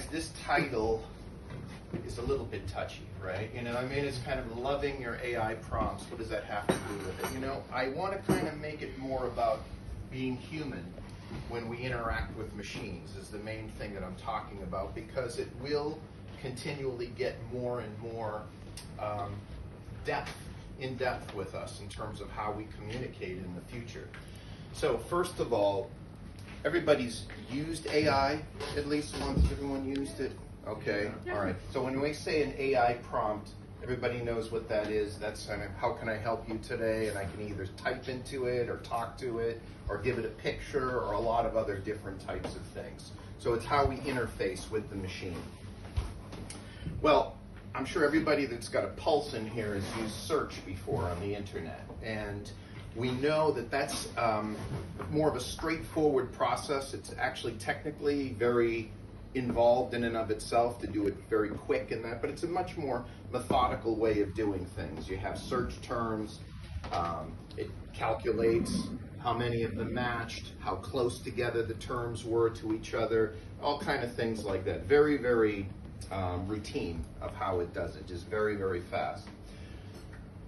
This title is a little bit touchy, right? You know, I mean, it's kind of loving your AI prompts. What does that have to do with it? You know, I want to kind of make it more about being human when we interact with machines is the main thing that I'm talking about, because it will continually get more and more in depth with us in terms of how we communicate in the future. So first of all, everybody's used AI at least once. Everyone used it? Okay, all right. So when we say an AI prompt, everybody knows what that is. That's kind of how can I help you today, and I can either type into it or talk to it or give it a picture or a lot of other different types of things. So it's how we interface with the machine. Well, I'm sure everybody that's got a pulse in here has used search before on the internet, and we know that that's more of a straightforward process. It's actually technically very involved in and of itself to do it very quick in that, but it's a much more methodical way of doing things. You have search terms, it calculates how many of them matched, how close together the terms were to each other, all kind of things like that. Very, very routine of how it does it, just very, very fast.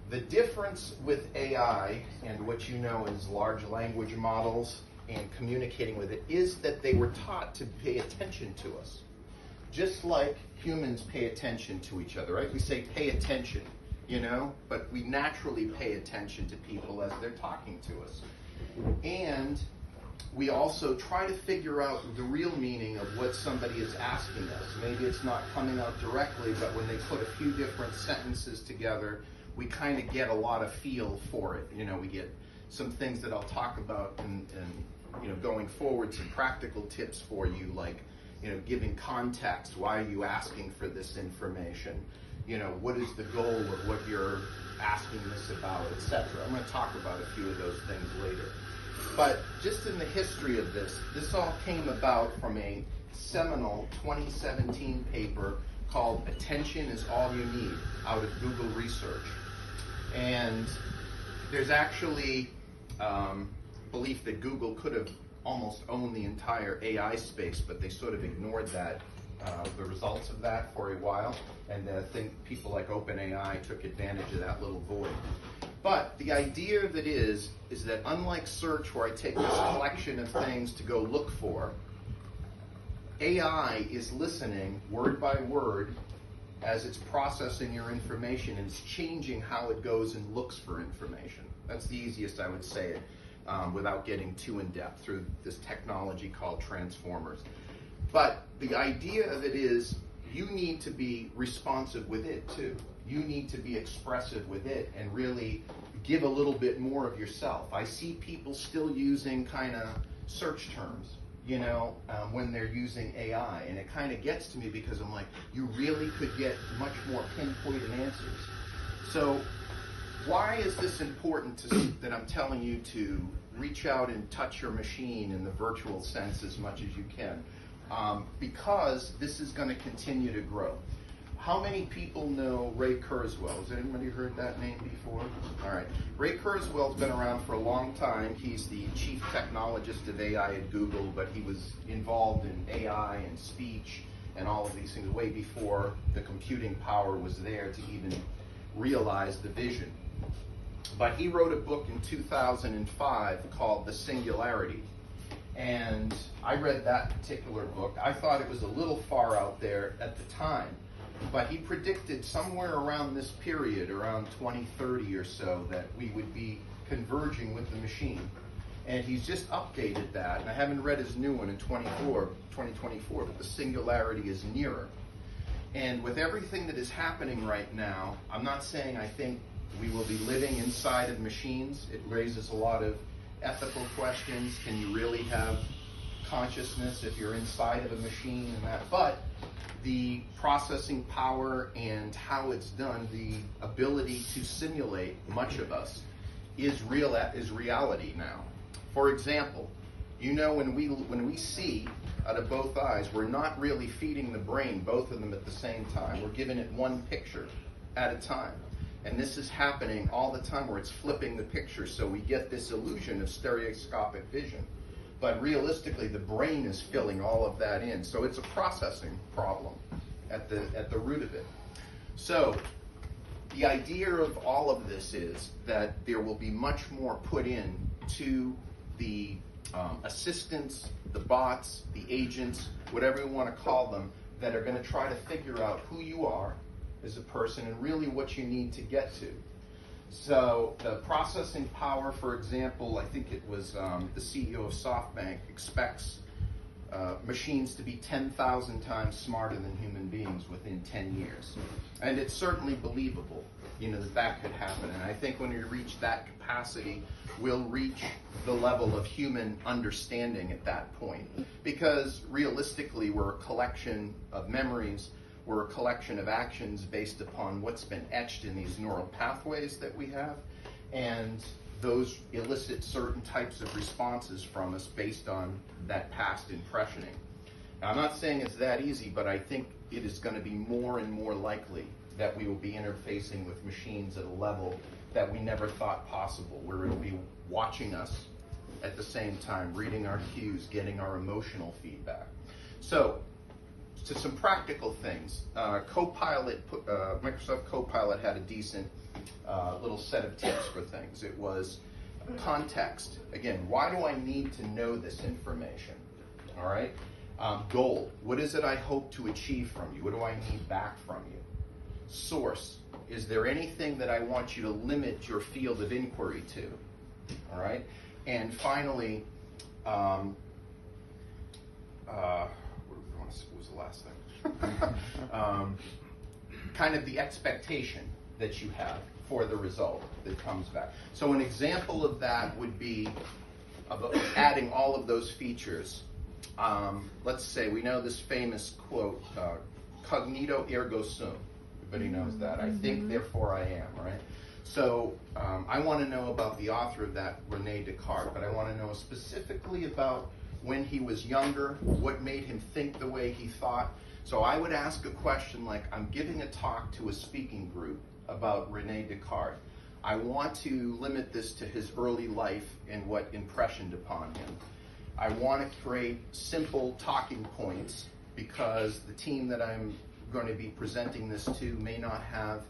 The difference with AI and what you know as large language models and communicating with it is that they were taught to pay attention to us. Just like humans pay attention to each other, right? We say pay attention, you know, but we naturally pay attention to people as they're talking to us. And we also try to figure out the real meaning of what somebody is asking us. Maybe it's not coming out directly, but when they put a few different sentences together, we kind of get a lot of feel for it. You know, we get some things that I'll talk about and you know, going forward, some practical tips for you, like, you know, giving context. Why are you asking for this information? You know, what is the goal of what you're asking this about, etc. I'm going to talk about a few of those things later. But just in the history of this all came about from a seminal 2017 paper called Attention is All You Need, out of Google Research. And there's actually belief that Google could have almost owned the entire AI space, but they sort of ignored that, the results of that for a while, and I think people like OpenAI took advantage of that little void. But the idea of it is that unlike search, where I take this collection of things to go look for, AI is listening word by word as it's processing your information, and it's changing how it goes and looks for information. That's the easiest I would say it, without getting too in depth through this technology called transformers. But the idea of it is you need to be responsive with it too. You need to be expressive with it and really give a little bit more of yourself. I see people still using kind of search terms, you know, when they're using AI, and it kind of gets to me because I'm like, you really could get much more pinpointed answers. So why is this important that I'm telling you to reach out and touch your machine in the virtual sense as much as you can? Because this is going to continue to grow. How many people know Ray Kurzweil? Has anybody heard that name before? All right. Ray Kurzweil's been around for a long time. He's the chief technologist of AI at Google, but he was involved in AI and speech and all of these things way before the computing power was there to even realize the vision. But he wrote a book in 2005 called The Singularity. And I read that particular book. I thought it was a little far out there at the time. But he predicted somewhere around this period, around 2030 or so, that we would be converging with the machine. And he's just updated that. And I haven't read his new one in 2024, but the singularity is nearer. And with everything that is happening right now, I'm not saying I think we will be living inside of machines. It raises a lot of ethical questions. Can you really have consciousness if you're inside of a machine and that? But the processing power and how it's done, the ability to simulate much of us is reality now. For example, you know, when we see out of both eyes, we're not really feeding the brain both of them at the same time. We're giving it one picture at a time. And this is happening all the time where it's flipping the picture, so we get this illusion of stereoscopic vision. but realistically, the brain is filling all of that in. So it's a processing problem at the root of it. So the idea of all of this is that there will be much more put in to the assistants, the bots, the agents, whatever you want to call them, that are going to try to figure out who you are as a person and really what you need to get to. So the processing power, for example, I think it was the CEO of SoftBank expects machines to be 10,000 times smarter than human beings within 10 years. And it's certainly believable, that could happen. And I think when we reach that capacity, we'll reach the level of human understanding at that point. Because realistically, we're a collection of memories, we're a collection of actions based upon what's been etched in these neural pathways that we have, and those elicit certain types of responses from us based on that past impressioning. Now, I'm not saying it's that easy, but I think it is going to be more and more likely that we will be interfacing with machines at a level that we never thought possible, where it'll be watching us at the same time, reading our cues, getting our emotional feedback. So, to some practical things, Microsoft Copilot had a decent little set of tips for things. It was context. Again, why do I need to know this information? All right. Goal. What is it I hope to achieve from you? What do I need back from you? Source. Is there anything that I want you to limit your field of inquiry to? All right. And finally, what was the last thing? Kind of the expectation that you have for the result that comes back. So an example of that would be of adding all of those features. Let's say we know this famous quote, cognito ergo sum. Everybody knows that. I think, therefore I am, right? So I want to know about the author of that, Rene Descartes, but I want to know specifically about when he was younger, what made him think the way he thought. So I would ask a question like, I'm giving a talk to a speaking group about Rene Descartes. I want to limit this to his early life and what impressioned upon him. I want to create simple talking points because the team that I'm going to be presenting this to may not have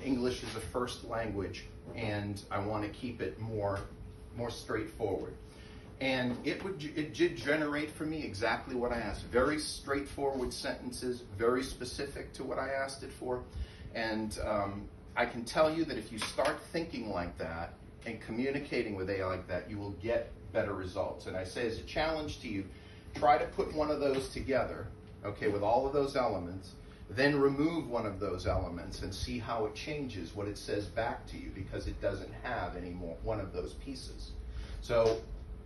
English as a first language, and I want to keep it more straightforward. And it did generate for me exactly what I asked. Very straightforward sentences, very specific to what I asked it for. And I can tell you that if you start thinking like that and communicating with AI like that, you will get better results. And I say as a challenge to you, try to put one of those together, okay, with all of those elements, then remove one of those elements and see how it changes what it says back to you, because it doesn't have any more one of those pieces. So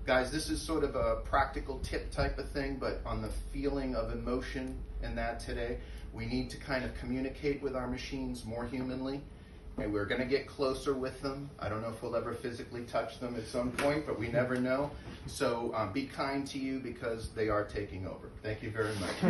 guys, this is sort of a practical tip type of thing, but on the feeling of emotion and that today, we need to kind of communicate with our machines more humanly. And we're going to get closer with them. I don't know if we'll ever physically touch them at some point, but we never know. So be kind to you because they are taking over. Thank you very much.